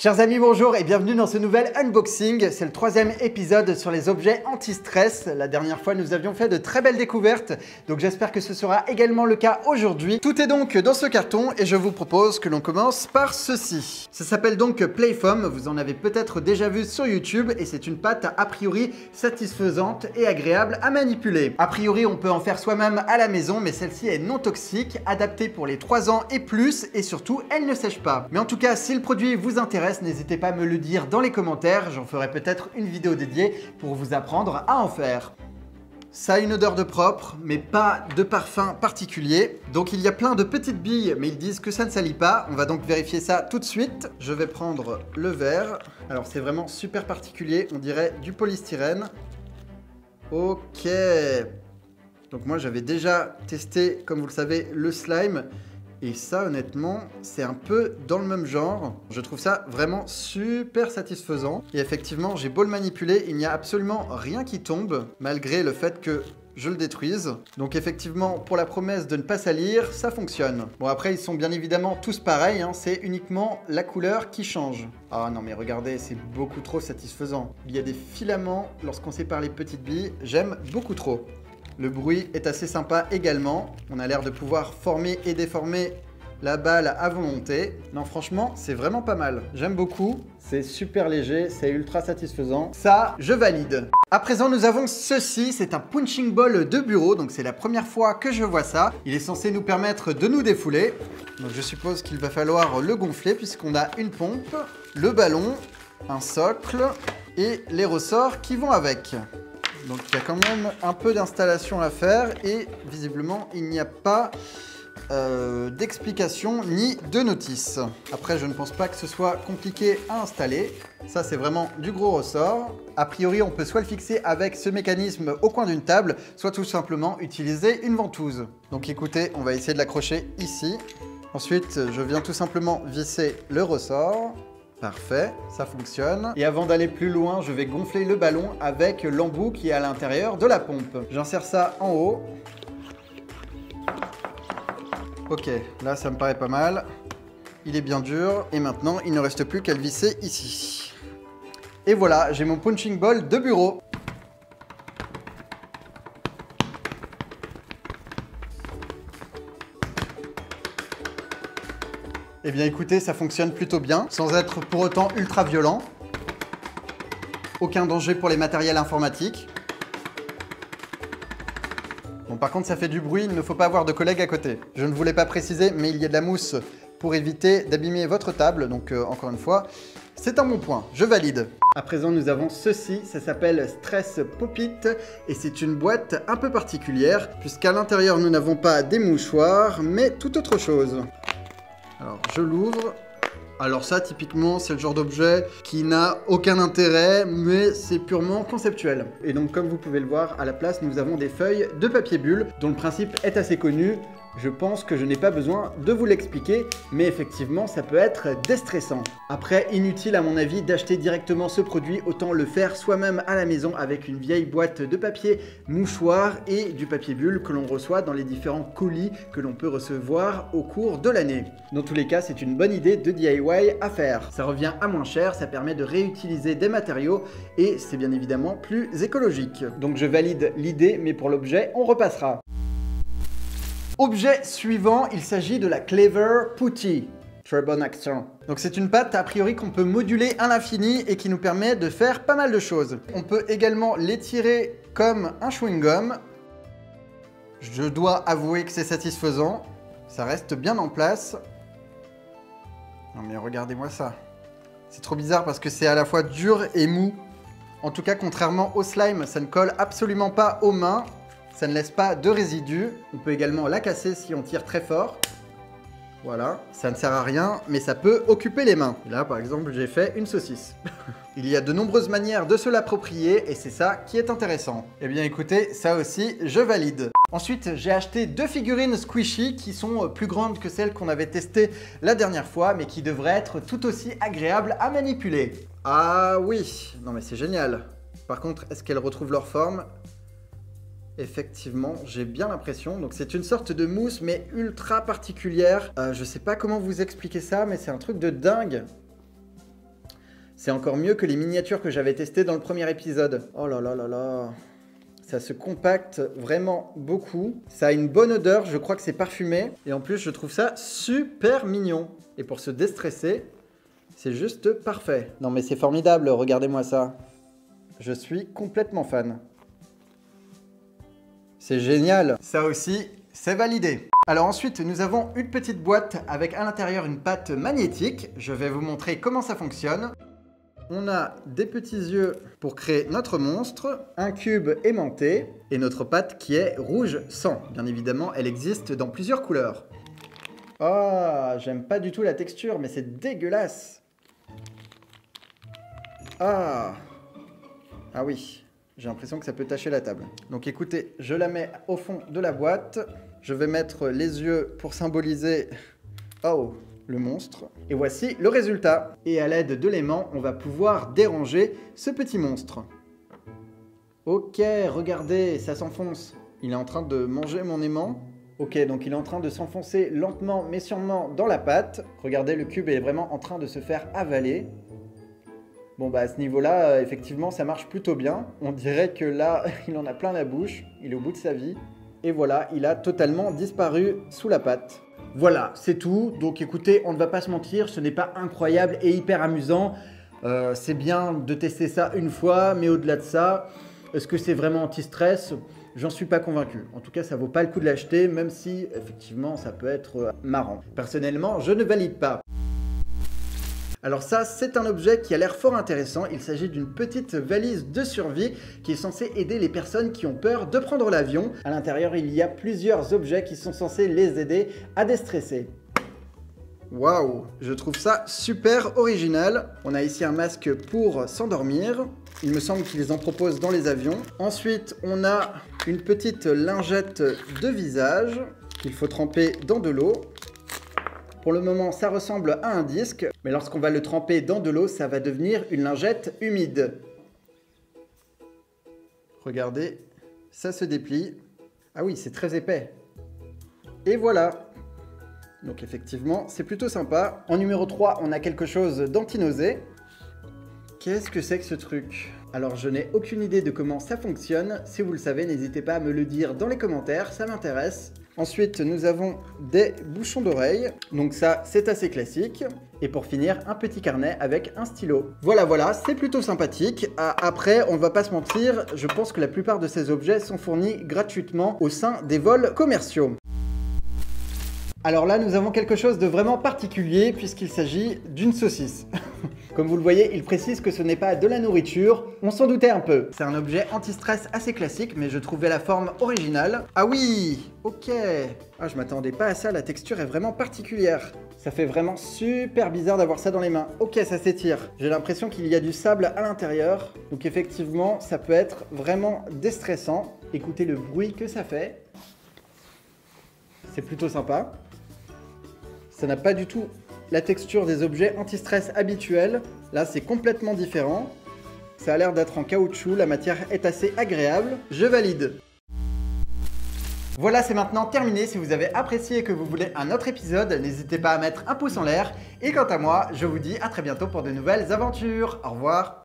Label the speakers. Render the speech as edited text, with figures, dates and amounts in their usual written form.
Speaker 1: Chers amis, bonjour et bienvenue dans ce nouvel unboxing. C'est le 3e épisode sur les objets anti-stress. La dernière fois, nous avions fait de très belles découvertes, donc j'espère que ce sera également le cas aujourd'hui. Tout est donc dans ce carton et je vous propose que l'on commence par ceci. Ça s'appelle donc Playfoam, vous en avez peut-être déjà vu sur YouTube et c'est une pâte a priori satisfaisante et agréable à manipuler. A priori, on peut en faire soi-même à la maison, mais celle-ci est non toxique, adaptée pour les 3 ans et plus et surtout, elle ne sèche pas. Mais en tout cas, si le produit vous intéresse, n'hésitez pas à me le dire dans les commentaires, j'en ferai peut-être une vidéo dédiée pour vous apprendre à en faire. Ça a une odeur de propre, mais pas de parfum particulier. Donc il y a plein de petites billes, mais ils disent que ça ne salit pas. On va donc vérifier ça tout de suite. Je vais prendre le verre. Alors c'est vraiment super particulier, on dirait du polystyrène. Ok. Donc moi j'avais déjà testé, comme vous le savez, le slime. Et ça, honnêtement, c'est un peu dans le même genre. Je trouve ça vraiment super satisfaisant. Et effectivement, j'ai beau le manipuler, il n'y a absolument rien qui tombe, malgré le fait que je le détruise. Donc effectivement, pour la promesse de ne pas salir, ça fonctionne. Bon, après, ils sont bien évidemment tous pareils, hein, c'est uniquement la couleur qui change. Ah non, mais regardez, c'est beaucoup trop satisfaisant. Il y a des filaments lorsqu'on sépare les petites billes. J'aime beaucoup trop. Le bruit est assez sympa également. On a l'air de pouvoir former et déformer la balle à volonté. Non, franchement, c'est vraiment pas mal. J'aime beaucoup. C'est super léger, c'est ultra satisfaisant. Ça, je valide. À présent, nous avons ceci. C'est un punching ball de bureau. Donc, c'est la première fois que je vois ça. Il est censé nous permettre de nous défouler. Donc, je suppose qu'il va falloir le gonfler puisqu'on a une pompe, le ballon, un socle et les ressorts qui vont avec. Donc il y a quand même un peu d'installation à faire et visiblement il n'y a pas d'explication ni de notice. Après je ne pense pas que ce soit compliqué à installer. Ça c'est vraiment du gros ressort. A priori on peut soit le fixer avec ce mécanisme au coin d'une table, soit tout simplement utiliser une ventouse. Donc écoutez, on va essayer de l'accrocher ici. Ensuite je viens tout simplement visser le ressort. Parfait, ça fonctionne. Et avant d'aller plus loin, je vais gonfler le ballon avec l'embout qui est à l'intérieur de la pompe. J'insère ça en haut. Ok, là ça me paraît pas mal. Il est bien dur. Et maintenant, il ne reste plus qu'à le visser ici. Et voilà, j'ai mon punching ball de bureau. Eh bien écoutez, ça fonctionne plutôt bien, sans être pour autant ultra violent. Aucun danger pour les matériels informatiques. Bon, par contre, ça fait du bruit, il ne faut pas avoir de collègues à côté. Je ne voulais pas préciser, mais il y a de la mousse pour éviter d'abîmer votre table. Donc, encore une fois, c'est un bon point, je valide. À présent, nous avons ceci, ça s'appelle Stress Pop-It et c'est une boîte un peu particulière, puisqu'à l'intérieur, nous n'avons pas des mouchoirs, mais tout autre chose. Alors, je l'ouvre. Alors ça, typiquement, c'est le genre d'objet qui n'a aucun intérêt, mais c'est purement conceptuel. Et donc, comme vous pouvez le voir, à la place, nous avons des feuilles de papier bulle, dont le principe est assez connu. Je pense que je n'ai pas besoin de vous l'expliquer, mais effectivement, ça peut être déstressant. Après, inutile à mon avis d'acheter directement ce produit, autant le faire soi-même à la maison avec une vieille boîte de papier mouchoir et du papier bulle que l'on reçoit dans les différents colis que l'on peut recevoir au cours de l'année. Dans tous les cas, c'est une bonne idée de DIY à faire. Ça revient à moins cher, ça permet de réutiliser des matériaux et c'est bien évidemment plus écologique. Donc je valide l'idée, mais pour l'objet, on repassera. Objet suivant, il s'agit de la Clever Putty. Très bon accent. Donc c'est une pâte a priori qu'on peut moduler à l'infini et qui nous permet de faire pas mal de choses. On peut également l'étirer comme un chewing-gum. Je dois avouer que c'est satisfaisant. Ça reste bien en place. Non mais regardez-moi ça. C'est trop bizarre parce que c'est à la fois dur et mou. En tout cas, contrairement au slime, ça ne colle absolument pas aux mains. Ça ne laisse pas de résidus. On peut également la casser si on tire très fort. Voilà, ça ne sert à rien, mais ça peut occuper les mains. Et là, par exemple, j'ai fait une saucisse. Il y a de nombreuses manières de se l'approprier et c'est ça qui est intéressant. Eh bien écoutez, ça aussi, je valide. Ensuite, j'ai acheté 2 figurines squishy qui sont plus grandes que celles qu'on avait testées la dernière fois, mais qui devraient être tout aussi agréables à manipuler. Ah oui, non mais c'est génial. Par contre, est-ce qu'elles retrouvent leur forme ? Effectivement, j'ai bien l'impression. Donc c'est une sorte de mousse mais ultra particulière. Je sais pas comment vous expliquer ça, mais c'est un truc de dingue. C'est encore mieux que les miniatures que j'avais testées dans le premier épisode. Oh là là là là. Ça se compacte vraiment beaucoup. Ça a une bonne odeur, je crois que c'est parfumé. Et en plus, je trouve ça super mignon. Et pour se déstresser, c'est juste parfait. Non mais c'est formidable, regardez-moi ça. Je suis complètement fan. C'est génial. Ça aussi, c'est validé. Alors ensuite, nous avons une petite boîte avec à l'intérieur une pâte magnétique. Je vais vous montrer comment ça fonctionne. On a des petits yeux pour créer notre monstre, un cube aimanté et notre pâte qui est rouge sang. Bien évidemment, elle existe dans plusieurs couleurs. Ah, j'aime pas du tout la texture, mais c'est dégueulasse. Ah oui, j'ai l'impression que ça peut tacher la table. Donc écoutez, je la mets au fond de la boîte. Je vais mettre les yeux pour symboliser... Oh, le monstre. Et voici le résultat. Et à l'aide de l'aimant, on va pouvoir déranger ce petit monstre. Ok, regardez, ça s'enfonce. Il est en train de manger mon aimant. Ok, donc il est en train de s'enfoncer lentement mais sûrement dans la pâte. Regardez, le cube est vraiment en train de se faire avaler. Bon bah à ce niveau-là, effectivement, ça marche plutôt bien. On dirait que là, il en a plein la bouche. Il est au bout de sa vie. Et voilà, il a totalement disparu sous la pâte. Voilà, c'est tout. Donc écoutez, on ne va pas se mentir, ce n'est pas incroyable et hyper amusant. C'est bien de tester ça une fois, mais au-delà de ça, est-ce que c'est vraiment anti-stress? J'en suis pas convaincu. En tout cas, ça vaut pas le coup de l'acheter, même si effectivement ça peut être marrant. Personnellement, je ne valide pas. Alors ça, c'est un objet qui a l'air fort intéressant. Il s'agit d'une petite valise de survie qui est censée aider les personnes qui ont peur de prendre l'avion. À l'intérieur, il y a plusieurs objets qui sont censés les aider à déstresser. Waouh, je trouve ça super original. On a ici un masque pour s'endormir. Il me semble qu'ils en proposent dans les avions. Ensuite, on a une petite lingette de visage qu'il faut tremper dans de l'eau. Pour le moment, ça ressemble à un disque, mais lorsqu'on va le tremper dans de l'eau, ça va devenir une lingette humide. Regardez, ça se déplie. Ah oui, c'est très épais. Et voilà. Donc effectivement, c'est plutôt sympa. En numéro 3, on a quelque chose d'anti-nausée. Qu'est-ce que c'est que ce truc? Alors je n'ai aucune idée de comment ça fonctionne. Si vous le savez, n'hésitez pas à me le dire dans les commentaires, ça m'intéresse. Ensuite, nous avons des bouchons d'oreilles. Donc ça, c'est assez classique. Et pour finir, un petit carnet avec un stylo. Voilà, c'est plutôt sympathique. Après, on ne va pas se mentir, je pense que la plupart de ces objets sont fournis gratuitement au sein des vols commerciaux. Alors là, nous avons quelque chose de vraiment particulier puisqu'il s'agit d'une saucisse. Comme vous le voyez, il précise que ce n'est pas de la nourriture, on s'en doutait un peu. C'est un objet anti-stress assez classique, mais je trouvais la forme originale. Ah oui, ok. Ah, je m'attendais pas à ça, la texture est vraiment particulière. Ça fait vraiment super bizarre d'avoir ça dans les mains. Ok, ça s'étire. J'ai l'impression qu'il y a du sable à l'intérieur, donc effectivement, ça peut être vraiment déstressant. Écoutez le bruit que ça fait. C'est plutôt sympa. Ça n'a pas du tout la texture des objets anti-stress habituels. Là, c'est complètement différent. Ça a l'air d'être en caoutchouc, la matière est assez agréable. Je valide. Voilà, c'est maintenant terminé. Si vous avez apprécié et que vous voulez un autre épisode, n'hésitez pas à mettre un pouce en l'air. Et quant à moi, je vous dis à très bientôt pour de nouvelles aventures. Au revoir.